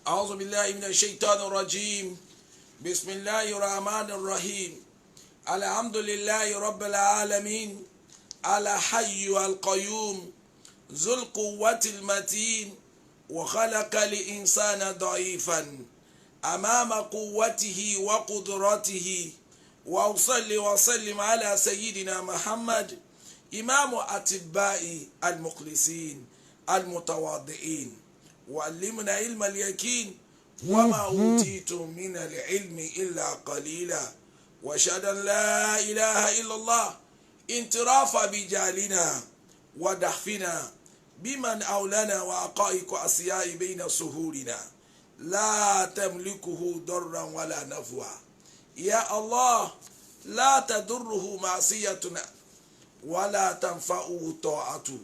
أعوذ بالله من الشيطان الرجيم بسم الله الرحمن الرحيم الحمد لله رب العالمين الحي القيوم ذو القوة المتين وخلق الإنسان ضعيفا أمام قوته وقدرته وأصلي وسلم على سيدنا محمد إمام أتباع المخلصين المتواضعين وعلمنا علم اليقين وما أوتيتم من العلم إلا قليلا وأشهد أن لا إله إلا الله انترافا بجالنا ودحفنا بمن أولنا وعقائق أسياء بين سهولنا لا تملكه ضرا ولا نفعا يا الله لا تضره معصيتنا ولا تنفعه طاعته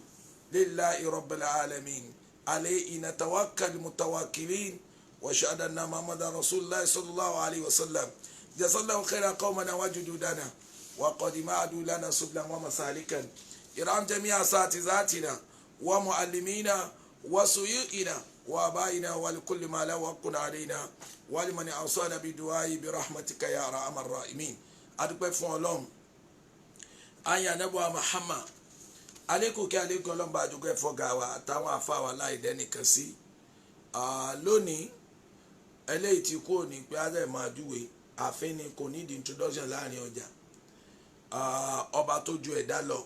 لله رب العالمين عليه نتوكل متوكلين واشهد ان محمدا رسول الله صلى الله عليه وسلم جزا الله خير قومنا وجدودنا وقد معدوا لنا سبلا ومسالكا إرام جميع اساتذتنا ومعلمينا وسيئنا وابائنا ولكل ما له حق علينا ولمن اوصانا بدعائي برحمتك يا ارحم الراحمين adúpẹ́ fún Ọlọ́run aya nabuwa Muhammad aleko kí aleko Ọlọ́run bá dúpẹ́ fọ́gá wa àtàwọn àfáà wa láìdẹ́ nìkan sí lónìí eléyìí tí kò ní pé adé máa júwe àfin ni kò ní di introduction láàrin ọjà ọba tó ju ẹ̀dá lọ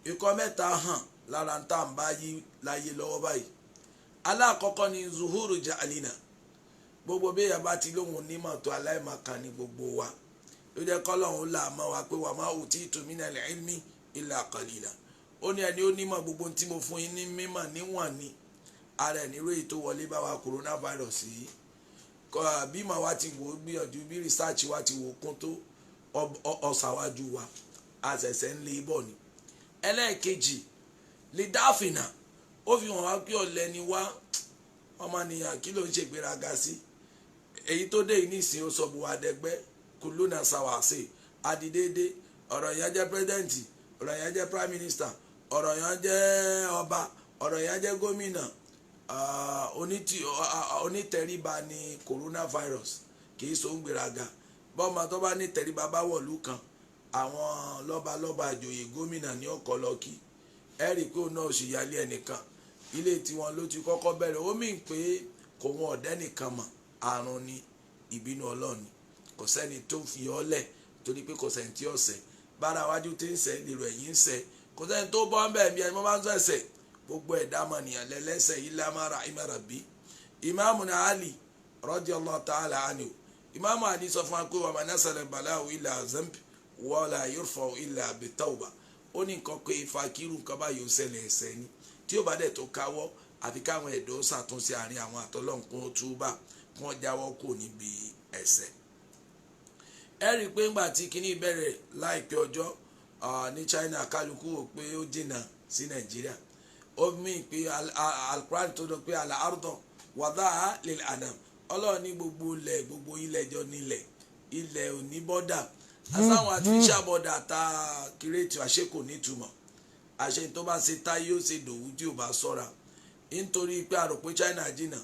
ikọ̀ mẹ́ta hàn lára ń tà ń bá yí láyé lọ́wọ́ báyìí alákọ̀ọ́kọ́ ni zuhuru ja'alina gbogbo bí yàrá ti lóhun onímọ̀ tó aláìmọ̀kan ní gbogbo wa ló jẹ́ kọ́lọ́hún là mọ́ wa pé wà má utitu minal ilmi illa qalila ó ní ẹni ó nímọ̀ gbogbo tí mo fún yín ní mímọ̀ níwọ̀n ni ara ẹ̀ nírò èyí tó wọlé bá wa coronavirus yìí bí màá wa ti wò ó gbìyànjú bí research wa ti wò ó kún tó ọ̀sàwájú wa àṣẹ̀ṣẹ̀ ń lé bọ̀ ni. ẹlẹ́ẹ̀kejì lè dáfìnà ó fi hàn wá pé ọ̀lẹ ni wá ọmọnìyàn kí ló ń ṣègbéraga sí èyí tó dé yìí nísìnyí ó sọ bu adẹgbẹ́ kùlúnà sàwàṣe adìdédé ọ̀rọ̀ yẹn jẹ́ pírẹ́sidẹ́ǹtì ọ̀rọ̀ yẹn jẹ́ prime minister ọ̀rọ̀ yẹn jẹ́ ọba ọ̀rọ̀ yẹn jẹ́ gómìnà onítẹríba ni coronavirus kì í so ń gbéraga bọ́ọ̀mà tó bá ní tẹríba bá wọ̀lú kan àwọn lọ́balọ́ba àjòyè gómìnà ní ọkọ̀ lọ́kì ẹ̀rí pé òun náà ò sì yálé ẹnìkan ilé tiwọn ló ti kọ́kọ́ bẹ̀rẹ̀ ó mìn pé kò wọn ọ̀dẹ́ nìkan mọ̀ àrùn ni ìbínú ọlọ́ọ̀ni kò sẹ́ni tó fi ọ́ lẹ̀ torí pé kò sẹ́ni tí ọ̀sẹ̀ bára wájú tí ń sẹ́ lèrò ẹ̀yìn ń sẹ́ kò sẹ́ni tó bọ́ ń bẹ̀ bí ẹni mo bá ń sọ ẹ̀sẹ̀ gbogbo ẹ̀dá mọ̀nìyàn lẹ́lẹ́sẹ̀ yìí lámàrà ìmọ̀ràbí ìmáàmù ní Ali radiyallahu ta'ala anhu ìmáàmù Ali sọ fún wa pé wa ma nasala bala'u illa zambi wala yurfa'u illa bitawba ó ní nǹkan pé ìfakírù nǹkan báyìí ó ṣẹlẹ̀ ẹ̀ṣẹ̀ ni tí ó bá dẹ̀ tó káwọ́ àfi káwọn ẹ̀dọ́ ṣàtúnṣe àárín àwọn àtọ́lọ́nkún túbà kí wọ́n jáwọ́ kò níbi ẹ̀ṣẹ̀. ẹ rí i pé ńgbà tí kinní bẹ̀rẹ̀ láìpẹ́ ọjọ́ ní China kálukú wò pé ó jìnnà sí Nàìjíríà ó mí pé Al-Qur'an tó lọ pé al-ardu wada'a lil anam Ọlọ́run ní gbogbo ilẹ̀ jọ nílẹ̀ ilẹ̀ òní bọ́dà asáwọn artificial border ta kírètì àṣekò nítumọ̀ àṣẹ tó bá ṣe tá yóò ṣe dòwú tí ò bá sọ́ra nítorí pé àrò pé China jìnnà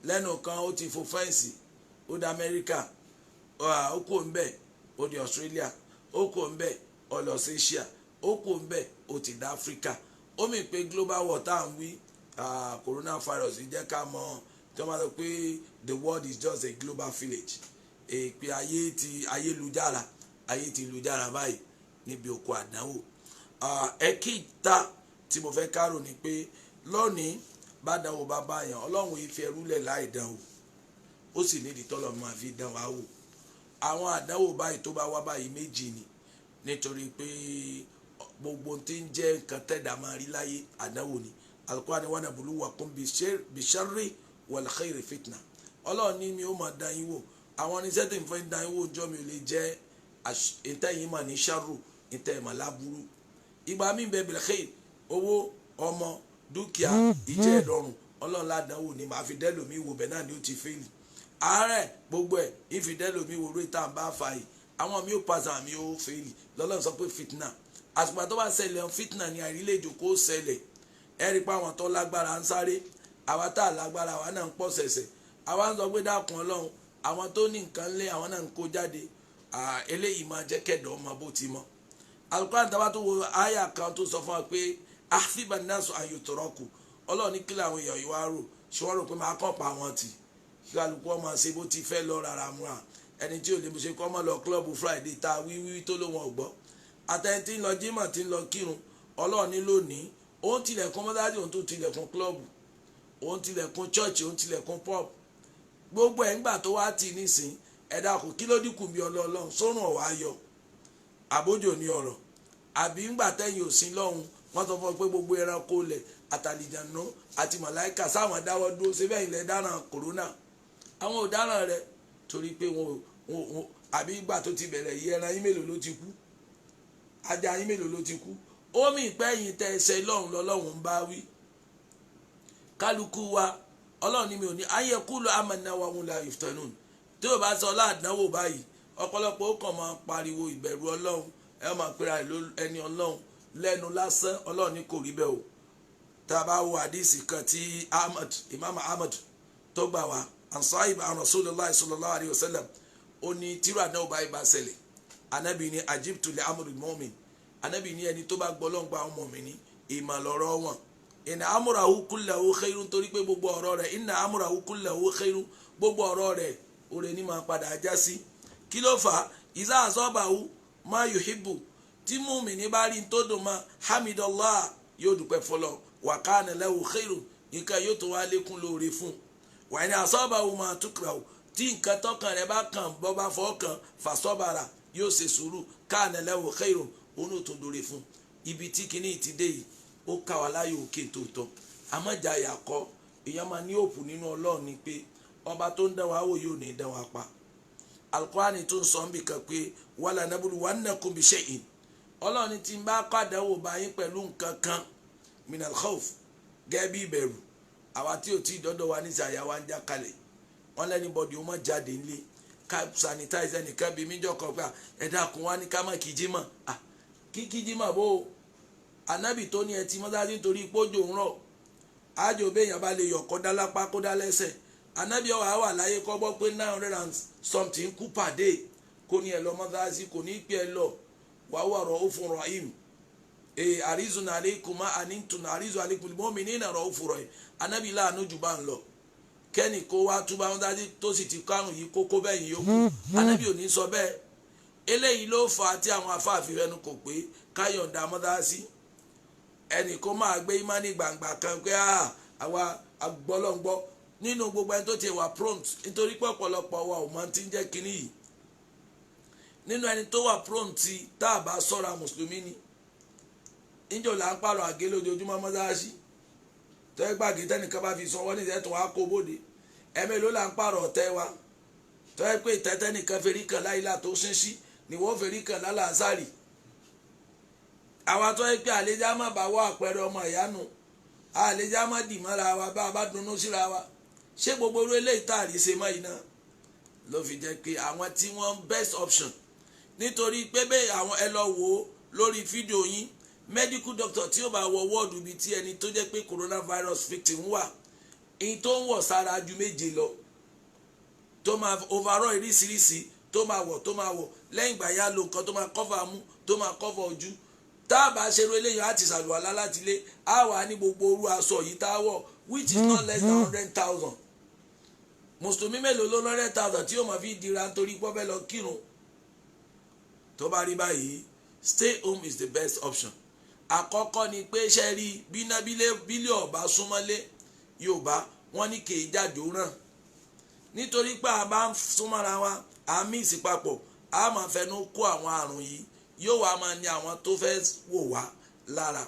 lẹ́nu kan ó ti fò fẹ́ǹsì ó di Amẹ́ríkà ó kò ń bẹ̀ ó di Australia ó kò ń bẹ̀ ó lọ sí Asia ó kò ń bẹ̀ ó ti dá Africa ó mì pé global war tá à ń wí coronavirus jẹ́ ká mọ̀ tí wọ́n bá sọ pé the world is just a global village èpè ayélujára ayé ti lùjára báyìí níbi òkú àdánwò ẹ̀kíta tí mo fẹ́ kárò ni pé lónìí bá dánwò bá báyàn Ọlọ́run ìfi ẹrú lẹ̀ láì dánwò ó sì nídìí tọ́lọ̀ máa fi dán wa wò àwọn àdánwò báyìí tó bá wá báyìí méjì ni nítorí pé gbogbo tí ń jẹ́ nǹkan tẹ̀dá máa rí láyé àdánwò ni Al-Qur'ani wa nabluwakum bisharri wal khairi fitna Ọlọ́run ní mi ó máa dán yín wò àwọn oníṣẹ́ tí ń fẹ́ dán yín wò jọ́ mi ò lè jẹ́ ìtẹ̀yìn mà ní ṣàrù ìtẹ̀yìn mà láburú ìgbà mi bẹ bẹ̀rẹ̀ xeyì owó ọmọ dúkìá ìjẹ́ ìdọ̀rùn Ọlọ́run ládàáwò ni màá fi dẹ́lòmí wò bẹ́ẹ̀ náà ni ó ti fẹ́ẹ̀lì àárẹ̀ gbogbo ẹ̀ ìfidẹ́lòmí wò lórí tá à ń bá fa yìí àwọn mi ò pàṣẹ àmì ó fẹ́ẹ̀lì lọ́lọ́run sọ pé fitna àsùpà tó bá ṣẹlẹ̀ fitna ni àìrílẹ̀ èdè kó ṣẹlẹ̀ ẹ rí i pé àwọn tó lágbára ń sáré àwa tá a lágbára àwa náà ń pọ̀ ṣẹ̀ṣẹ̀ àwa ń sọ pé dákun Ọlọ́run àwọn tó ní nǹkan lé àwọn náà ń kó jáde eléyìí máa jẹ́ kẹ́dọ̀ ọmọ bó ti mọ́. Al-Qur'an tàbá tó wo àyà kan tó sọ fún wa pé ahsiba an-nasu an yutraku Ọlọ́run ní kí làwọn èèyàn yìí wá rò ṣé wọ́n rò pé máa kọ́ pa àwọn tì kí kálukú ọmọ ṣe bó ti fẹ́ lọ rárá múra ẹni tí ò lè ṣe kọ́ mọ́ lọ club Friday ta wíwí tó ló wọn gbọ́ àtẹni tí ń lọ jímọ̀ tí ń lọ kírun Ọlọ́run ní lónìí òun tilẹ̀kùn mọ́sáàjì òun tó tilẹ̀kùn club òun tilẹ̀kùn church òun tilẹ̀kùn pub gbogbo ẹ̀ ńgbà tó wá tì nísìn ẹ̀dá kò kí ló dínkù bí Ọlọ́run sórùn ọ̀wá yọ àbójò ní ọ̀rọ̀ àbí ńgbà tẹ́yìn òsín lọ́hùn wọ́n sọ fún ọ pé gbogbo ẹranko lẹ̀ àtàlìjànú àti màláìkà sáwọn dáwọ́ dúró síbẹ̀ ilẹ̀ dáràn kòrónà àwọn ò dáràn rẹ̀ torí pé wọn àbí ìgbà tó ti bẹ̀rẹ̀ yìí ẹran yín mélòó ló ti kú ajá yín mélòó ló ti kú omi ìpẹ́yìn tẹ ẹsẹ̀ lọ́hùn lọ́lọ́hùn ń bá wí kálukú wa Ọlọ́run ní mi ò ní ayé kúlò amanna wa hum la yuftanun tí o bá sọ láàdánwò báyìí ọ̀pọ̀lọpọ̀ ó kàn máa pariwo ìbẹ̀rù Ọlọ́run ẹ máa pera ẹni Ọlọ́run lẹ́nu lásán Ọlọ́run ní kò rí bẹ́ẹ̀ o tá a bá wo àdìsí kan tí Imam Ahmad tó gbà wá ansahib an Rasulullah sallallahu alayhi wa sallam ó ní tírú àdáwò báyìí bá ṣẹlẹ̀ anabi ní ajibtu li amri mu'min anabi ní ẹni tó bá gbọ́ lọ́n gba ọmọ mi ní ìmọ̀ lọ́rọ̀ wọn inna amrahu kullahu khairun torí pé gbogbo ọ̀rọ̀ rẹ̀ inna amrahu kullahu khairun gbogbo ọ̀rọ̀ rẹ̀ oore ní máa padà já sí kí ló fà á iza asabahu ma yuhibbu tí mùmínì bá rí tó dùn mọ́ hamidallah yóò dúpẹ́ fọlọ́ wa kana lahu khairun nǹkan yóò tó wá lékún lóore fún wa in asabahu ma tukrahu tí nǹkan tọkàn rẹ̀ bá kàn bọ́ bá fọ́ kàn fasabara yóò ṣe sùúrù kana lahu khairun òun ò tó dóore fún ibi tí kinní ti dé yìí ó ká wa láyò òkè tòótọ́ àmọ́jà yàkọ́ èèyàn máa ní òpù nínú Ọlọ́run ni pé ọba tó ń dán wa wò yóò ní dán wa pa Al-Qur'ani tó ń sọ ń bì kan pé wala nabluwannakum bi shay'in Ọlọ́run ti ń bá pàdánwò báyìí pẹ̀lú nǹkan kan minal khawf gẹ́gẹ́ bí ìbẹ̀rù àwa tí ò tí ì dọ́dọ̀ wa ní sàyà wa ń já kalẹ̀ wọ́n lẹ́ni bọ́dì ó mọ̀ jáde ńlé ká sanitize ẹnìkan bí míjọ́ kan gbà ẹ̀dá kún wa ní ká má kíjí mọ̀ kíjí mọ̀ bó anábì tó ní ẹtì mọ́sáàsì nítorí pójò ń rọ̀ ájò béèyàn bá lè yọ̀ kọ́dá lápá kódá lẹ́sẹ̀ anábì ọ̀wà wà láyé kọ́ gbọ́ pé 900 and something kú per day kò ní ẹ lọ mọ́sáàsì kò ní pẹ́ lọ wàá wà rọ̀ ó fún rahim àrízùn àlékún má àníntùn àrízùn àlékún mu'minina rọ̀ ó fún rahim anábì láàánú jù bá ń lọ kẹ́ni kó wá túbọ̀ mọ́sáàsì tó sì ti kárùn yìí kókó bẹ́yìn yókù anábì ò ní sọ bẹ́ẹ̀ eléyìí ló fà á tí àwọn afáàfin rẹnu kò pé káyọ̀ǹda mọ́sáàsì ẹnì kó máa gbé ìmánì gbàǹgbà kan pé àwa agbọ́lọ́ngbọ́ nínú gbogbo ẹni tó ti wà prompt nítorí pé ọ̀pọ̀lọpọ̀ wa ò máa ti ń jẹ́ kínní yìí nínú ẹni tó wà prompt tá a bá sọ́ra mùsùlùmí ni níjọ́ là ń pààrọ̀ àgé lójoojúmọ́ mọ́sáàsì tó ẹ gbàgé tẹ́nìkan bá fi sanwó ní ìtẹ́tù wa kó bóde ẹ̀mí ló là ń pààrọ̀ ọ̀tẹ́ wa tó ẹ pé ìtẹ́tẹ́nìkan ferí kan láìlà tó ṣíṣí ni wọ́n ferí kan lálàásárì àwa tó yẹ pé àlejò á má bá wọ àpẹẹrẹ ọmọ ìyanu àlejò á má dì mọ́ra wa bá a bá dunnú síra wa ṣé gbogbo orí eléyìí tá a rí ṣe mọ́ iná ló fi jẹ́ pé àwọn tí wọ́n best option nítorí pé bẹ́ẹ̀ àwọn ẹ lọ wò ó lórí fídíò yín medical doctor tí ó bá wọ wọ́ọ̀dù bíi tí ẹni tó jẹ́ pé coronavirus victim wà èyí tó ń wọ̀ sára ju méje lọ tó máa overall irísirísi tó máa wọ̀ lẹ́yìn ìgbà yá lo nǹkan tó máa cover mú tó máa cover ojú tá a bá ṣerú eléyìí àti ṣàlùwàlá láti lé a wà ní gbogbo orú aṣọ yìí tá a wọ̀ which is not less than 100,000 mùsùlùmí mélòó ló 100,000 tí yóò máa fi dira nítorí pọ́fẹ́ lọ kírun tó bá rí báyìí stay home is the best option àkọ́kọ́ ni pé ṣe rí bílíọ̀ ọba súnmọ́lé Yorùbá wọ́n ní kì í jájò ràn nítorí pé a bá ń súnmọ́ra wa a mí ìsìpapọ̀ a máa fẹnu kó àwọn àrùn yìí yóò wá máa ní àwọn tó fẹ́ wò wá lára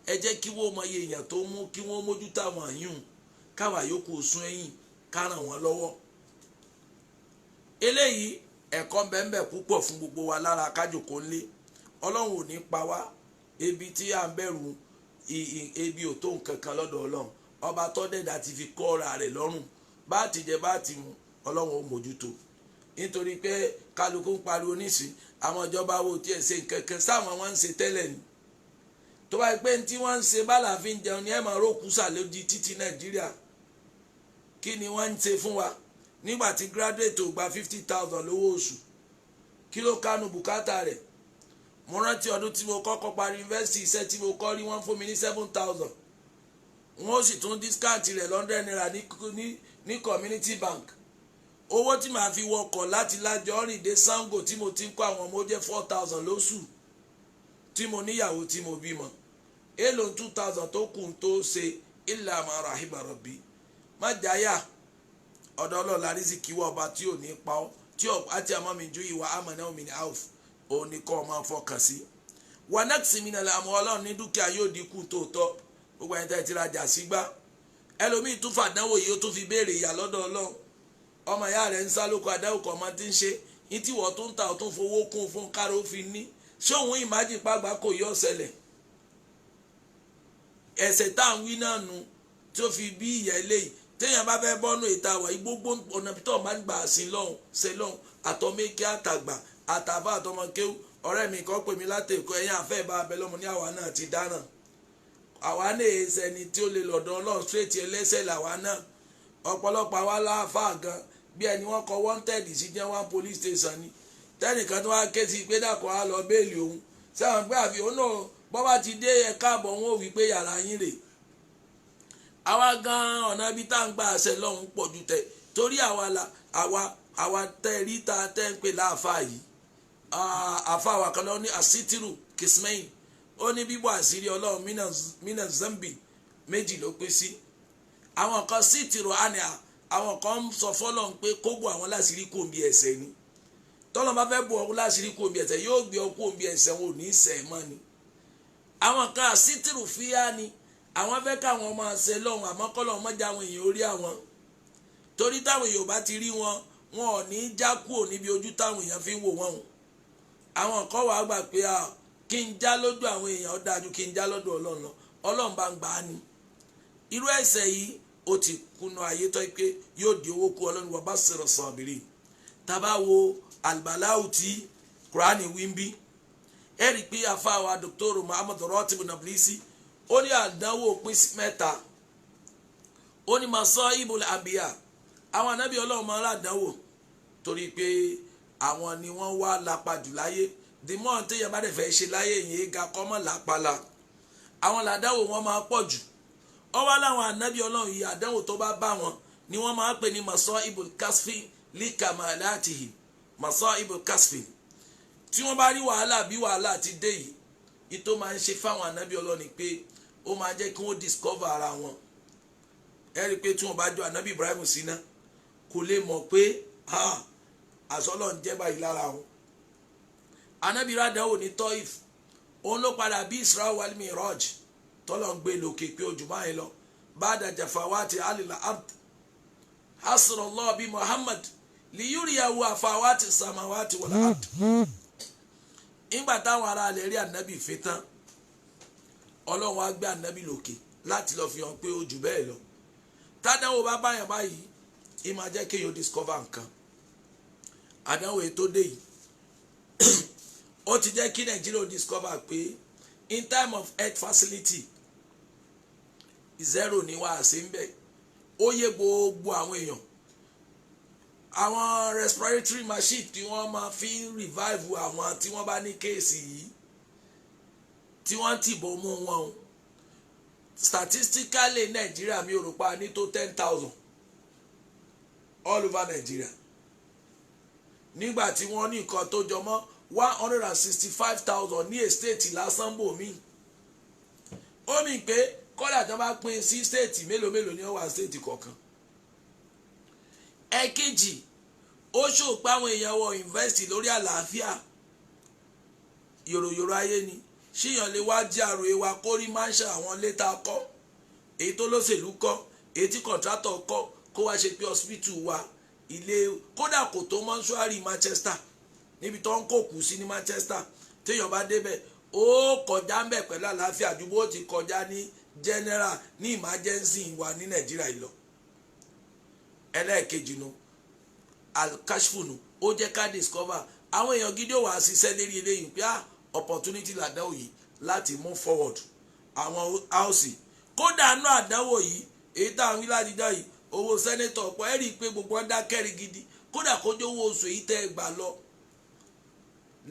ẹ jẹ́ kí wọ́n mọ iye èèyàn tó mú kí wọ́n mójú táwọn àyùn káwa yòókù sún ẹ̀yìn ká ràn wọ́n lọ́wọ́ eléyìí ẹ̀kọ́ bẹ́ẹ̀ púpọ̀ fún gbogbo wa lára kájòkó ńlé Ọlọ́run ò ní pa wá ebi tí à ń bẹ̀rù ebi ò tó nǹkan kan lọ́dọ̀ Ọlọ́run ọba tó dẹ̀dá ti fi kọ́ ọ̀rà rẹ̀ lọ́rùn bá ti jẹ bá ti mu Ọlọ́run ó mójútó nítorí pé kálukú ń pariwo nísìn àwọn ìjọba wo tiẹ̀ ṣe nǹkan kan sáwọn wọn ń ṣe tẹ́lẹ̀ ni tó bá yẹ pé tí wọ́n ń ṣe bálà fi ń jẹun ní ẹ̀ máa rókù sàlódì títí Nàìjíríà kí ni wọ́n ń ṣe fún wa nígbà tí graduate ò gba 50,000 lówó oṣù kí ló kánú bùkátà rẹ̀. Mo rántí ọdún tí mo kọ́kọ́ parí yunifásitì iṣẹ́ tí mo kọ́ rí wọ́n fún mi ní 7,000 wọ́n sì tún discount rẹ̀ £100 ní community bank. Owó tí màá fi wọkọ̀ láti Lájọrìn dé Sango tí mo ti ń kọ́ àwọn ọmọ ó jẹ́ 4,000 lóṣù tí mo níyàwó tí mo bímọ. Èlò 2,000 tó kù tó ṣe illa ma rahima rabbi. Má jáyà ọ̀dọ̀ Ọlọ́run rísíkì wọ ọba tí ò ní pa ọ́ tí àti àmọ́ mi ju ìwà amana min auf òun ni kọ́ máa fọkàn sí. Wa naqsi minal amwal Ọlọ́run ní dúkìá yóò dínkù tóòtọ́ gbogbo ẹni tẹ́ ti rajà sígbà ẹlòmíì tún fàdánwò yìí ó tún fi béèrè ìyà lọ́dọ̀ Ọlọ́run. Ọmọ ìyá rẹ̀ ń sá lóko àdáwò kan máa ti ń ṣe ní tí wọ́n tó ń ta ọ̀tún fowó kún fún káró fi ní ṣé òun ìmájì pàgbà kò yọ ọ̀sẹ̀lẹ̀ ẹ̀sẹ̀ tá à ń wí náà nu tí ó fi bí ìyà eléyìí téèyàn bá fẹ́ bọ́nú ìta wà gbogbo ọ̀nà tó máa ń gbà sí lọ́hùn ṣe lọ́hùn àtọ́mẹ́kẹ́ àtàgbà àtàbà àtọmọkéwù ọ̀rẹ́ mi kan pè mí láti Èkó ẹ̀yìn àfẹ́ bá abẹ lọ́mọ ní àwa náà ti dáná àwa náà ẹsẹ̀ ni tí ó lè lọ́dọ̀ Ọlọ́run straight ẹlẹ́sẹ̀ làwa náà ọ̀pọ̀lọpọ̀ àwa láàfáà gan bí ẹni wọ́n kọ wanted sí jẹ́ one police station ni tẹ́nìkan tó wá ké sí pé dàkọ̀ á lọ béèlì òun sẹ́wọ̀n pé àfi òun náà bọ́ bá ti dé ẹ̀ka àbọ̀ wọn ò wí pé yàrá yín rè àwa gan ọ̀nà ibi tá à ń gba àṣẹ lọ́hùn pọ̀ ju tẹ̀ torí àwa tẹ́ rí ta tẹ́ ń pè láàfáà yìí àfáà wa kan lọ ní asitiru kismain ó ní bíbọ̀ àṣírí Ọlọ́run mina zambi méjì ló pín sí àwọn kan sitiru àná àwọn kan sọ fọ́lọ́run pé kó bò àwọn láṣìírí kò ń bí ẹ̀ṣẹ̀ ni tọ́lọ́ bá fẹ́ bò ọkùn láṣìírí kò ń bí ẹ̀ṣẹ̀ yóò gbé ọkùn ń bí ẹ̀ṣẹ̀ wọn ò ní í ṣẹ̀ mọ́ ni àwọn kan àsítìrù fíyà ni àwọn fẹ́ káwọn ọmọ ṣe lọ́hùn àmọ́ kọ́lọ́ mọ́jà àwọn èèyàn orí àwọn torí táwọn èèyàn bá ti rí wọn wọn ò ní í já kúrò níbi ojú táwọn èèyàn fi ń wò wọ́n àwọn kan wàá gbà pé kí n já lójú àwọn èèyàn ó dájú kí n já lọ́dọ̀ Ọlọ́run lọ Ọlọ́run bá ń gbà á ni irú ẹ̀ṣẹ̀ yìí ó ti kùnà ayé tó pé yóò di owó kú Ọlọ́run wa basira sabiri tábà wo albaláwù tí Kùránì wí ń bí ẹ̀rí pé afáwa Dr. Muhammad Ratib Nablisi ó ní àdánwò pín sí mẹ́ta ó ní masaibul anbiya àwọn ànábì Ọlọ́run máa ń ràdánwò torí pé àwọn ni wọ́n wá lápá jù láyé dìmọ́ téèyàn bá dẹ̀ fẹ́ ṣe láyé yìí ga kọ́mọ́ lápálá àwọn làdánwò wọn máa pọ̀ jù ó wá láwọn ànábì Ọlọ́run yìí àdánwò tó bá bá wọn ni wọ́n máa ń pè ní masaibul kasfi likamalatihi masaibul kasfi tí wọ́n bá rí wàhálà bí wàhálà ti dé yìí ìtò máa ń ṣe fáwọn ànábì Ọlọ́run ni pé ó máa jẹ́ kí wọ́n discover ara wọn ẹ rí i pé tí wọ́n bá jọ ànábì Ibrahim síná kò lè mọ̀ pé àsọlọ́ ń jẹ́ báyìí lára wọn ànábì rádàwò ní Toif òun ló padà bí Isra wal Miraj tọ́lọ̀ ń gbé lókè pé ojú báyìí lọ bada jafawati alila ard hasrallah bi Muhammad liyuriyahu afawati samawati wal ard ìgbà táwọn ará alẹ́ rí ànábì fi tán Ọlọ́run á gbé ànábì lókè láti lọ fi hàn pé ojú bẹ́ẹ̀ lọ tádánwò bá báyàn báyìí ìmọ̀ jẹ́ kéèyàn discover nǹkan àdánwò ètò dé yìí ó ti jẹ́ kí Nàìjíríà discover pé in time of health facility zero ni wàá sí ń bẹ̀ ó yé gbogbo àwọn èèyàn àwọn respiratory machine tí wọ́n máa fi revive àwọn tí wọ́n bá ní kéèsì yìí tí wọ́n ti bò mú wọn statistically Nàìjíríà mi ò rò pa ní tó 10,000 all over Nàìjíríà nígbà tí wọ́n ní nǹkan tó jọ mọ́ 165,000 ní estate lásán bò mí ó mì pé kọ́dà tó bá pín sí state mélòó mélòó ní ó wà state kọ̀ọ̀kan ẹ̀kejì ó ṣòpá àwọn èèyàn wọ invest lórí àlàáfíà yòròyòrò ayé ni ṣíyàn lè wá jẹ́ àrò ewa kórí mansion àwọn létà kọ́ èyí tó lóṣèlú kọ́ èyí tí contractor kọ́ kó wá ṣe pé hospital wa ilé kódà kò tó mọ́ṣúárì Manchester níbi tó ń kó kù sí ní Manchester téèyàn bá débẹ̀ ó kọjá ń bẹ̀ pẹ̀lú àlàáfíà ju bó ti kọjá ní general ní emergency wa ní Nàìjíríà yìí lọ ẹlẹ́ẹ̀kejì nu alkashfunu ó jẹ́ ká discover àwọn èèyàn gidi ó wà ṣiṣẹ́ lérí eléyìí pé opportunity làdáwò yìí láti move forward àwọn house kódà náà àdáwò yìí èyí tá à ń wí ládìjọ́ yìí owó sẹ́nétọ̀ ọ̀pọ̀ ẹ̀rí pé gbogbo wọn dákẹ́rì gidi kódà kójú owó oṣù yìí tẹ́ ẹ gbà lọ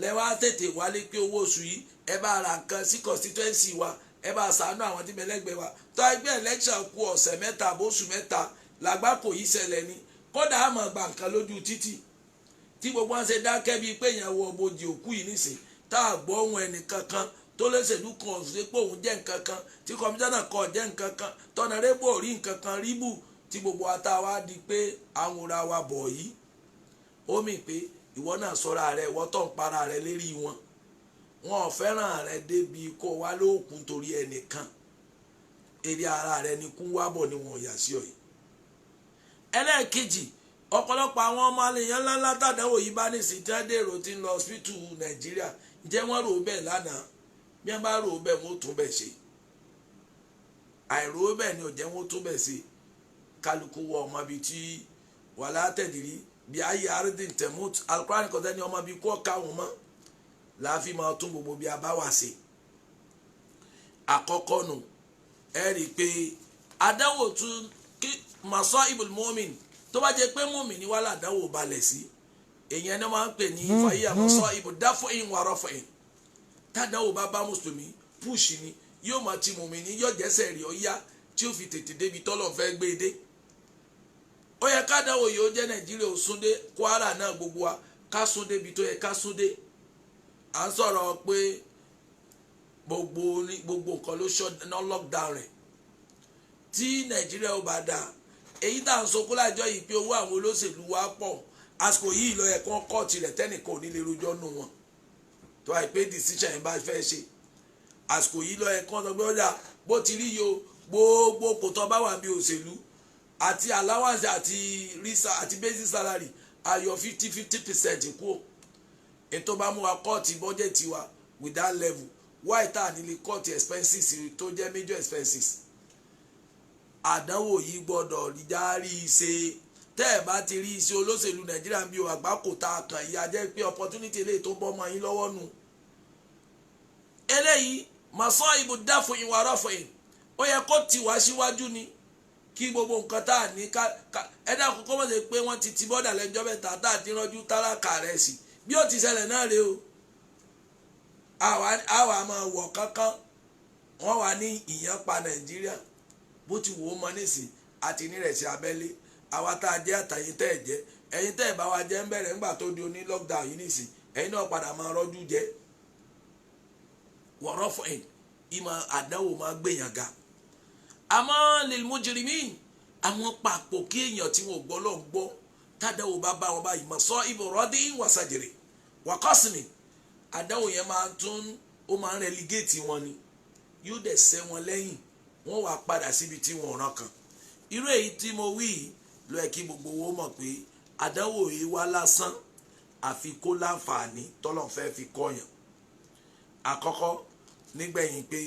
lẹ́wọ́ á tètè wálé pé owó oṣù yìí ẹ bá ra nǹkan sí constituency wa ẹ bá ṣàánú àwọn tí mẹlẹ́gbẹ̀ẹ́ wa tó ẹgbẹ́ election kù ọ̀sẹ̀ mẹ́ta àbóṣù mẹ́ta làgbákò yìí ṣẹlẹ̀ ni kódà á mọ̀ gbà nǹkan lójú títì tí gbogbo wọn ṣe dákẹ́ bíi pé èèyàn wọ bojì òkú yìí nísìn tá a gbọ́ ohun ẹnì kankan tó lẹ́sẹ̀lú kan ṣe pé òun jẹ́ nǹkan kan tí kọmíṣánná kan jẹ́ nǹkan kan tọ́nà rẹ́gbọ̀ rí nǹkan kan ríbù tí gbogbo ata wa di pé àwọn òra wa bọ̀ yìí ó mì pé ìwọ náà sọ́ra rẹ ìwọ tó ń para rẹ lérí wọn ò fẹ́ràn rẹ débi kó wá lóòkùn torí ẹnìkan èrè ara rẹ ni kún wá bọ̀ ni wọn ò yà sí ọ yìí. ẹlẹ́ẹ̀kejì ọ̀pọ̀lọpọ̀ àwọn ọmọ àlèyàn ńláńlá tàdáwò yìí bá nìsín tí wọ́n dèrò tí ń lọ hospital nàìjíríà ǹjẹ́ wọ́n rò bẹ́ẹ̀ lánàá bí wọ́n bá rò bẹ́ẹ̀ wọ́n ó tún bẹ́ẹ̀ ṣe àìrò bẹ́ẹ̀ ni ò jẹ́ wọ́n ó tún bẹ́ẹ̀ ṣe kálukú wọ ọmọ bíi tí wàhálà tẹ̀dírí bí ayé àrídìn tẹ̀mút alukurani kọ́tẹ́ ni ọmọ bíi kọ́ ká wọn mọ́ láàfin máa tún gbogbo bí a bá wà sí. àkọ́kọ́ nù ẹ rí i pé àdáwò tún kí masọ́ ibùl mọ́mìn tó bá jẹ́ pé mọ́mìn ni wàhálà àdáwò balẹ̀ sí èèyàn ni wọ́n máa ń pè ní fàyè masọ́ ibù dáfọ́ ìhìn wàrọ̀ fọ̀ ìhìn tàdáwò bá bá mùsùlùmí púùsì ni yóò máa ti mọ́mìn ní yóò jẹ́sẹ̀ rí ọ yá tí ó fi tètè débi tọ́lọ̀ fẹ́ gbé e dé ó yẹ ká dáwọ́ yìí ó jẹ́ nàìjíríà ó súndé kwara náà gbogbo wa ká súndé bi tó yẹ ká súndé à ń sọ̀rọ̀ pé gbogbo nǹkan ló ṣọ́ ná lockdown rẹ̀ tí nàìjíríà ó bá dà èyí tá à ń sọkún lájọ yìí pé owó àwọn olóṣèlú wa pọ̀ àsìkò yìí lọ ẹ̀kọ́ kọ́ọ̀tì rẹ̀ tẹ́nìkan ò ní lè rojọ́ nù wọn tó àìpé decision yẹn bá fẹ́ ṣe àsìkò yìí lọ ẹ̀kọ́ sọ pé ó dà bó ti rí yo gbogbo kò tọ́ bá wà bí òṣèlú àti allowance àti risa àti basic salary ayọ̀ 50% kú ètò bá mú wa kọ́ọ̀tì bọ́jẹ̀tì wa with that level why tá a nílé kọ́ọ̀tì expenses tó jẹ́ major expenses àdánwò yìí gbọ́dọ̀ járí ṣe tẹ́ ẹ̀ bá ti rí iṣẹ́ olóṣèlú nàìjíríà bí o àgbákò tá a kàn yí a jẹ́ pé opportunity eléyìí tó bọ́ ọmọ yín lọ́wọ́ nù eléyìí màsán ibù dáfò ìwà rọ́fọ̀ yìí ó yẹ kó tì wá síwájú ni kí gbogbo nǹkan tá a ní ká ẹ̀dá àkókò mọ̀ sí pé wọ́n ti bọ́dà lẹ́jọ́ mẹ́ta tá a ti rọ́jú tálákà rẹ̀ sí bí ó ti ṣẹlẹ̀ náà rèé o àwa máa wọ̀ kankan wọ́n wà ní ìyẹn pa nàìjíríà bó ti wò ó mọ nísìn àti nírẹ̀sì abẹ́lé àwa tá a jẹ́ àtàyìn tẹ́ ẹ̀ jẹ́ ẹ̀yin tẹ́ ẹ̀ bá wa jẹ́ ń bẹ̀rẹ̀ ńgbà tó di oní lockdown yìí nísìn ẹ̀yin náà padà máa rọ́jú jẹ́ wọ̀rọ̀ fún ẹ̀ ìmọ̀ àdánwò máa gbèyàn ga àmọ́ lil mujrimin àwọn pàpọ̀ kí èèyàn tí wọn ò gbọ́ lọ́n gbọ́ tádàwò bá bá wọn báyìí masọ́ ibò rọ́dí wàsàjèrè wàkọ́sìnì àdánwò yẹn máa tún ó máa ń relegate wọn ni yóò dẹ̀ sẹ́ wọn lẹ́yìn wọ́n wàá padà síbi tí wọ́n ràn kàn irú èyí tí mo wí ló yẹ kí gbogbo owó mọ̀ pé àdánwò yìí wá lásán àfi kó láǹfààní tọ́lọ̀ fẹ́ fi kọ́yàn àkọ́kọ́ nígbẹ̀yìn pé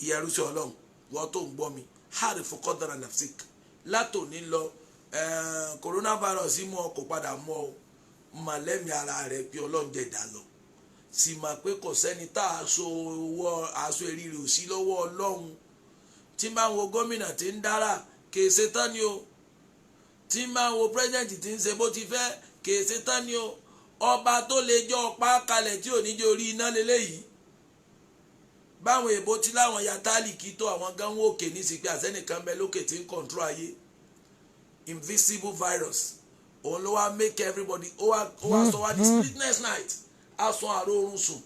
ìyẹrúsẹ̀ ọlọ́run wọ́n tó ń gbọ́ mi harifu qadra nafsik látòní lọ coronavirus mú ọ kò padà mú ọ mọ̀lẹ́mí ara rẹ̀ pé ọlọ́run jẹ̀dá lọ sì mà pé kò sẹ́ni tá aṣọ eríire ò sí lọ́wọ́ ọlọ́run tí máa wo gómìnà tí ń dára kèé ṣe tán ni o tí máa wo pírẹ́sidẹ̀ntì tí ń ṣe bó ti fẹ́ kèé ṣe tán ni o ọba tó lè jọ ọ̀pá kalẹ̀ tí ò ní jẹ́ orí iná lélẹ́yìí báwọn èèbó tí láwọn ya tálíkì tó àwọn gánwó òkè ní sí pé àsẹ́nìkan bẹ lókè tí ń control ayé invisible virus òun ló wá make everybody ó wá sọ wá di sleepless night á sọ àrò oorun sùn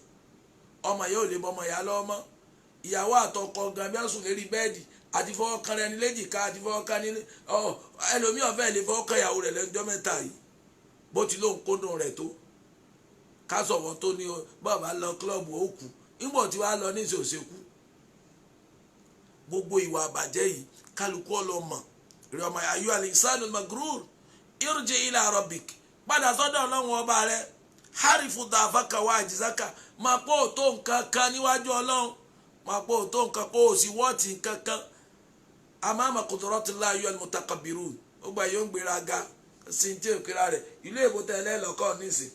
ọmọ yẹn ò lè bọ ọmọ ìyá lọ́mọ ìyàwó àtọkọ gan bí wọ́n sùn lérí bẹ́ẹ̀dì àti fọwọ́ kan rẹ ní léjìká àti fọwọ́ kan ní ẹlòmíì ọ̀fẹ́ lè fọwọ́ kan ìyàwó rẹ̀ lẹ́jọ́ mẹ́ta yìí bó ti lóun kódùn rẹ̀ tó ká sọ̀wọ́n tó ní bàbá lọ kílọ̀bù ó kù nígbà tí wàá lọ ní ìṣòṣèkú gbogbo ìwà àbàjẹ́ yìí kálukú ọlọ́mọ rẹ ọmọ ayú alisanu magrur irji ila rabbik padà sọ́dọ̀ ọlọ́run ọba rẹ harifu dàfàkà wà àjíṣàkà máa pọ̀ tó nǹkan kan níwájú ọlọ́run máa pọ̀ tó nǹkan kó o sì wọ́ọ̀tì nǹkan kan amama qudratillahi ayyuhal mutakabbirun ó gba yóò ń gbéraga sí ní tí òkèrà rẹ̀ ìlú èbó tẹ̀lé lọ́kọ̀ nísìn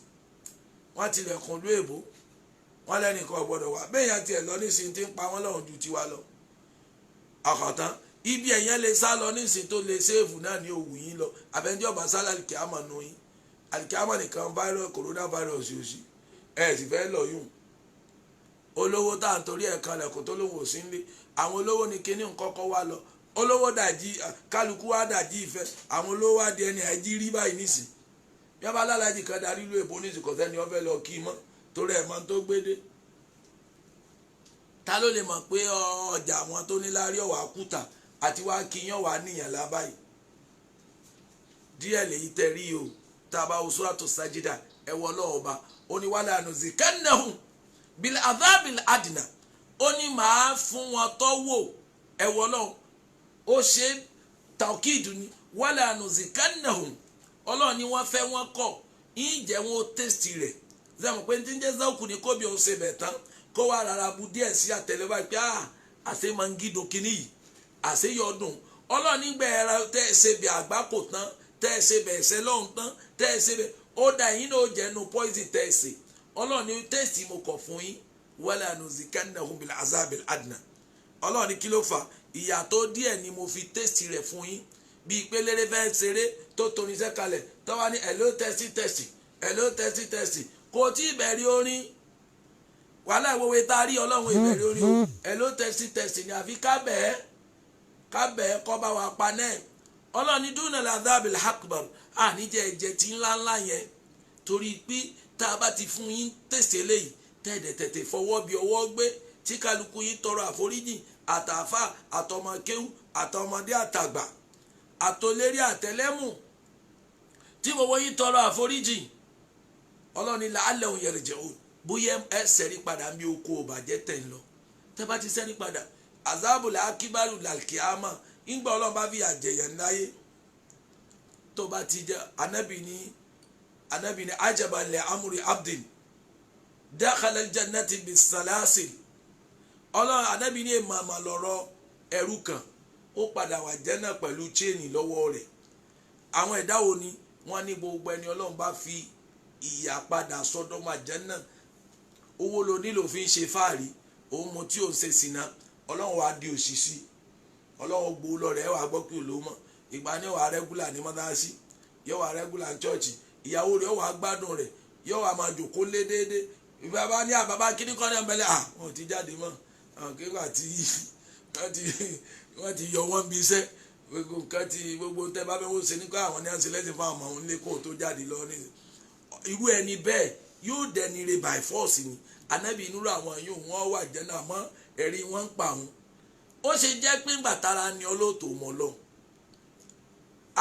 wọ́n tilẹ̀kùn ìlú èbó wọ́n lẹ́nìkan gbọ́dọ̀ wá bẹ́ẹ̀ yẹn tiẹ̀ lọ nísìnyí tí ń pa wọ́n lọ́rùn ju tiwa lọ ọkọ̀tán ibi ẹ̀yẹn lè sá lọ nísìnyí tó lè ṣéèfù náà ní òwú yín lọ àbẹ́ńjọ́ bá sálà àlìkíámà nù yín àlìkíámà nìkan coronavirus yóò sí ẹ̀ sì fẹ́ lọ yùn olówó tá à ń torí ẹ̀ kan lẹ̀kùn tó lóun ò sí nílé àwọn olówó ni kíní nkọ́kọ́ wá lọ olówó dàjí kálukú wá dàjí ìfẹ́ àwọn olówó wá di ẹni àìjí rí báyìí nísìnyí bí wọ́n bá lálàjì kan darí ìlú èbó nísìnyí kò sẹ́ni wọ́n fẹ́ lọ kí mọ́ torí ẹ̀ máa ń tó gbédé ta ló lè mọ̀ pé ọjà àwọn tó ní lárí ọ̀wà kùtà àti wá kíyàn wà níyàn lábáyìí díẹ̀ lèyí tẹ́ rí o tá a bá wo Suratu Sajida ẹ̀wọ̀ lọ́ọ̀ba ó ní wala nuzikannahum bil adhabil adna ó ní màá fún wọn tọ́wọ́ ẹ̀wọ̀ lọ́ọ̀ ó ṣe tàkìdù ni wala nuzikannahum ọlọ́ọ̀ ni wọ́n fẹ́ wọ́n kọ̀ ìjẹ́ wọn ó tẹ́sítì rẹ̀ zẹ́mu pé ní jẹ́ záwùkù ní kóbi òun ṣe bẹ̀ tán kó wá rárá bu díẹ̀ sí àtẹlẹ́wà pé àṣẹ máa ń gídùn kínní yìí àṣẹ yọdún ọlọ́ọ̀ nígbà ẹ̀rọ tẹ́ ẹ ṣe bẹ̀ àgbákò tán tẹ́ ẹ ṣe bẹ̀ ẹ̀ṣẹ̀ lọ́hùn tán tẹ́ ẹ ṣe bẹ̀ ó dà yín náà ó jẹ́nu poison tẹ́ ẹ ṣe ọlọ́ọ̀ ní tẹ́sítì mo kọ̀ fún yín wala nuzikannahum bil azabil adna ọlọ́ọ̀ ní kí ló fà ìyà tó díẹ̀ ni mo fi tẹ́sítì rẹ̀ fún yín bíi pé lérè fẹ́ ṣeré tó toníṣẹ́ kalẹ̀ tó wá ní hello tẹ́sítì kò tí ì bẹ̀rẹ̀ orin wàhálà ìwòwe tá a rí ọlọ́run ìbẹ̀rẹ̀ orin o hello tẹ́sítì ni àfi kábẹ̀ẹ́ kọ́ bá wa pa náà ọlọ́run ní dúnà ladhabil akbar àníjẹ́ ẹ̀jẹ̀ tí ńláńlá yẹn torí pé tá a bá ti fún yín tẹ̀sí eléyìí tẹ̀tẹ̀ fọwọ́ bí ọwọ́ gbé tí kálukú yín tọrọ àforíjì àtàfà àtọmọkéwù àtọmọdé àtàgbà àtòlérí àtẹlẹ́mù tí gbogbo yín tọrọ àforíjì ọlọ́run ní la'allahum yarji'un bóyá ẹ sẹ́rí padà bí oko òbàjẹ́ tẹ̀ ń lọ tẹ́ bá ti sẹ́rí padà azabul akibaru lalkiyama ìgbà ọlọ́run bá fi àjẹyàn láyé tó bá ti jẹ́ anábì ní ajaban li amri abdin dakhala aljannati bisalasil ọlọ́run anábì ní èèmàmà lọ́rọ̀ ẹrú kan ó padà wà jẹ́nà pẹ̀lú chéènì lọ́wọ́ rẹ̀ àwọn ẹ̀dá wo ni wọ́n ní gbogbo ẹni ọlọ́run bá fi ìyà padà sọ́dọ̀ máa jẹ́nà owó lo nílò fi ń ṣe fáàrí òun mo tí ò ń ṣe sìnà ọlọ́run wa di òṣìṣì ọlọ́run gbowó lọ rẹ̀ wà gbọ́ pé òun mọ̀ ìgbà ní wà rẹ́gúlà ní mọ́tàásí yóò wà rẹ́gúlà ní chọ́ọ̀chì ìyàwó rẹ̀ wà gbádùn rẹ̀ yóò wà máa jòkó lé déédé bàbá ní àbábá kíní kan ní ọ̀bẹ̀lẹ̀ wọn ti jáde mọ́ kíkọ́ àti wọ́n ti yọ wọ́n bí iṣẹ́ gbogbo tẹ́ bá bẹ́ẹ̀ wọ́n ṣe ní kọ́ àwọn ní àṣẹ lẹ́sìn fún àwọn ọmọ òun lé kó tó jáde lọ ní irú ẹni bẹ́ẹ̀ yóò dẹni re by force ni anábì inúrò àwọn yóò wọ́n wà jẹ́ náà mọ́ ẹ̀rí wọ́n ń pa òun ó ṣe jẹ́ pé ńgbà tára ni ọlọ́tò mọ́ lọ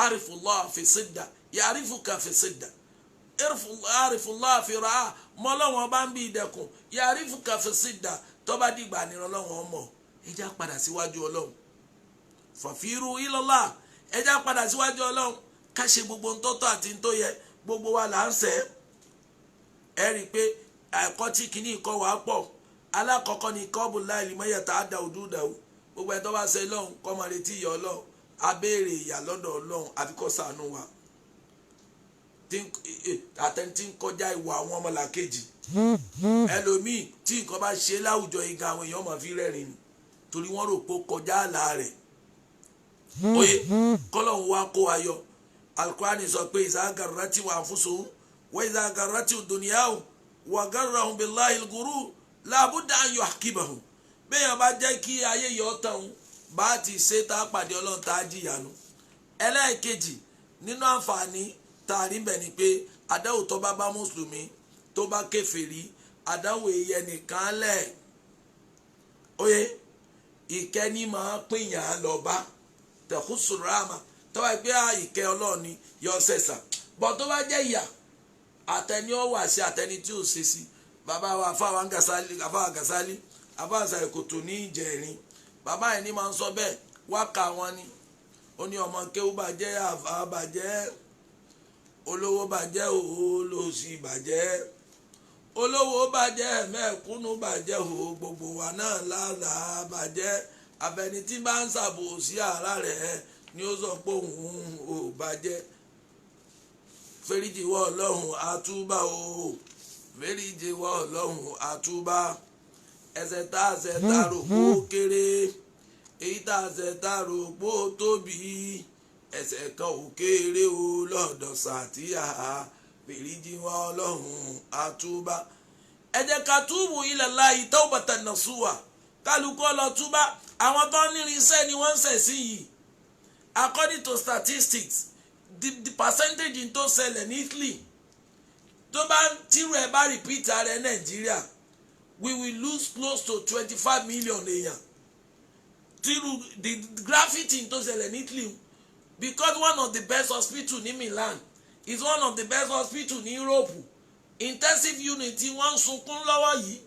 arifullah fi sidda yarifuka fi sidda arifullah fi ra'a mọ́ lọ́wọ́n bá ń bí ìdẹ̀kùn yarifuka fi sidda tó bá dìgbà ní ọlọ́wọ́n mọ̀ ẹjá padà síwájú ọlọ́run fafiru ilallah ẹjá padà síwájú ọlọ́run ká ṣe gbogbo ń tọ́tọ́ àti ń tó yẹ gbogbo wa là ń sẹ́ ẹ rí i pé ẹ̀kọ́ tí kìíní ìkọ́ wà pọ̀ alákọ̀ọ́kọ́ ni kọ́ọ̀bù láìlì mọ́yẹ̀tà àdá òdúdàwó gbogbo ẹ̀ tó bá ṣe lọ́hùn kọ́ máa retí ìyà ọlọ́run abéèrè ìyà lọ́dọ̀ ọlọ́run àfikọ́ ṣàánú wa àtẹni tí ń kọjá ìwà àwọn ọmọlàkejì ẹlòmíì tí nǹkan bá ṣe láwùjọ igi àwọn èèyàn máa fi rẹ́rìn ni torí wọ́n rò pé ó kọjá àlà rẹ̀ oye kọ́lọ́hún wa kó ayọ̀ alukurani sọ pé ìsàgàràtì wà fúnṣòwò wọ́n ìsàgàràtì dùnìyàwó wà gàràhùn billahi al-ghurur làbúdà ayọ̀ àkìbàhùn bẹ́ẹ̀ bá jẹ́ kí ayé yọ ọ́ tán bá ti ṣe tá a pàdé ọlọ́run tá a jìyànú ẹlẹ́ẹ̀kejì nínú àǹfààní tá a rí bẹ̀ ni pé àdáwò tó bá bá mùsùlùmí tó bá kèfèrí àdáwò èyẹ nìkan lẹ̀ oye ìkẹ́ni máa pínyàn lọ bá tẹ̀kùsùrámà tó bá gbé ìkẹ́ ọlọ́run ni yọ sẹ̀sà bọ́ tó bá jẹ́ ìyà àtẹni ó wà sí àtẹni tí ò ṣe sí bàbá wa àfáà Gàsálí àfáà Sàìkòtò ní Ìjẹ̀rin bàbá yẹn ní máa ń sọ bẹ́ẹ̀ wákà wọn ni ó ní ọmọ kéwú bàjẹ́ àfáà bàjẹ́ olówó bàjẹ́ olóòṣì bàjẹ́ olówó bàjẹ́ mẹ́kúnnù bàjẹ́ gbogbo wa náà lára bàjẹ́ abẹni tí bá ń ṣàbòsí ara rẹ̀ ni ó sọ pé òun ò bàjẹ́ fẹ́ríjì wọ́ ọlọ́run àtúbà o fẹ́ríjì wọ́ ọlọ́run àtúbà ẹ̀ṣẹ̀ tá rò kó kéré èyí tá a ṣẹ̀ tá a rò pó tóbi ẹ̀ṣẹ̀ kan ò kéré o lọ́dọ̀ Sàtíyà fèríjì wọn Ọlọ́run àtúbà. ẹ jẹ́ ká túbù ilallahi tawbatan nasuha kálukọ́ lọ túbà. àwọn tó ní irinṣẹ́ ni wọ́n ń ṣẹ̀ sí yìí. according to statistics the percentage in tó ṣẹlẹ̀ ní Italy tó bá tírú ẹ̀ bá repeat ààrẹ Nàìjíríà we will lose close to 25 million èèyàn. tírú the graffiti tó ṣẹlẹ̀ ní Italy because one of the best hospital ní Milan is one of the best hospital ní Europe. Intensive unit tí wọ́n ń sunkún lọ́wọ́ yìí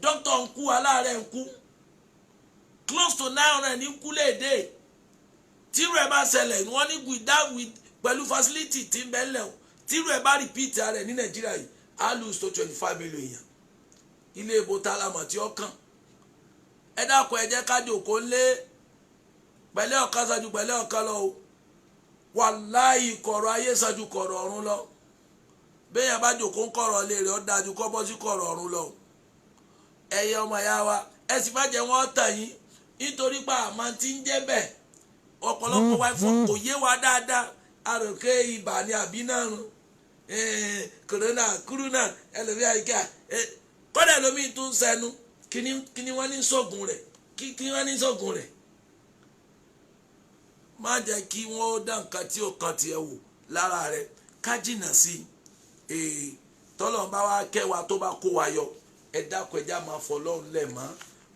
doctor ń kú aláàárẹ̀ ń kú close to 900 ní kú léde. tírú ẹ̀ bá ṣẹlẹ̀ wọ́n ní with pẹ̀lú facility tí ń bẹ lẹ̀ o tírú ẹ̀ bá repeat rẹ̀ ní Nàìjíríà yìí á lose to 25 million èèyàn. ilé ìbò tálámọ̀ tí ó kàn ẹ dákun ẹ jẹ́ ká jókòó lé pẹ̀lẹ́ ọ̀kan ṣáájú pẹ̀lẹ́ ọ̀kan lọ o wàláhì kọ̀rọ̀ ayé ṣáájú kọ̀rọ̀ ọ̀run lọ béèyàn bá jókòó ń kọ̀rọ̀ lé rẹ̀ ó dájú kọ́ bọ́ sí kọ̀rọ̀ ọ̀run lọ. ẹ̀yẹ ọmọ ìyá wa ẹ sì má jẹ́ wọ́n tàn yín nítorí pé àmọ́ ti ń jẹ́ bẹ́ẹ̀ ọ̀pọ̀lọpọ̀ wa fún kò yé wa dáadáa àròkè ibà ni àbí náà rún kòrónà kúrúnà ẹlòmíà ìkà kọ́dà lómi tún sẹ́nu kíni wọ́n ní sóògùn rẹ̀ kíni wọ́n ní sóògùn rẹ̀. má jẹ́ kí wọ́n dá nǹkan tí ó kan tiẹ̀ wò lára rẹ̀ ká jìnnà sí i. tọ́lọ́run bá wá kẹwàá tó bá kó wa yọ ẹ dákun ẹja máa fọ Ọlọ́run lẹ̀ mọ́.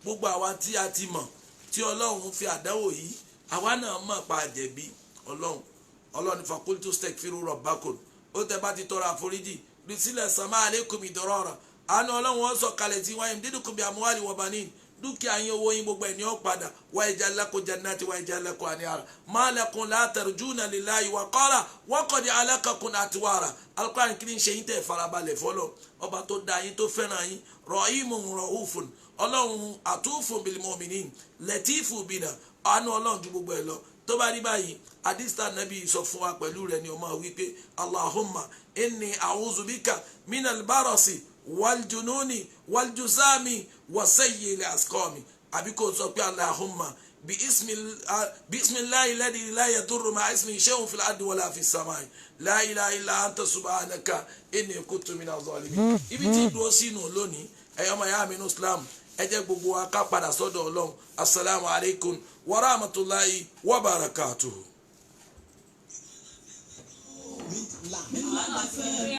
gbogbo àwa tí a ti mọ̀ tí Ọlọ́run fi àdánwò yìí àwa náà mọ̀ pa àjẹ̀bí Ọlọ́run ní fakultu stekfiru rabbakum ó tẹ́ bá ti tọrọ àforíjì rí sílẹ̀ sàmà aleikum ìdọ́rọ̀ọ̀rọ̀ àánú Ọlọ́run wọn sọ kalẹ̀ tí wáyé dídùkún bí amúhálì wọ banin dúkìá yín owó yín gbogbo ẹ̀ ní ó padà wa yaj'al lakum jannati wa yaj'al lakum anhara ma lakum la tarjuna lillahi waqara wa qad alaqakum atwara. Al-Qur'an kí ni ṣe yín tẹ̀ farabalẹ̀ fọlọ́ ọba tó dá yín tó fẹ́ràn yín rahimun raufun Ọlọ́run atufun bil mu'minin latifu bina àánú Ọlọ́run ju gbogbo ẹ̀ lọ. tó bá rí báyìí àdìsítà nàbí sọ fún wa pẹ̀lú rẹ̀ ni ọmọ wípé Allahumma inni a'udhu bika minal barasi waljununi waljusami wasayyi asqami àbí kò sọ pé Allahumma bismillahi alladhi la yadurru ma'a ismihi shay'un fil ardi wala fis samai la ilaha illa anta subhanaka inni kuntu minaz zalimin. ibi tí dúró sínú lónìí ẹ̀yọ́mọ̀ ya mi ní Islam ẹ jẹ́ gbogbo wa ká padà sọ́dọ̀ Ọlọ́run. Assalamu alaikum wa rahmatullahi wa barakatuhu.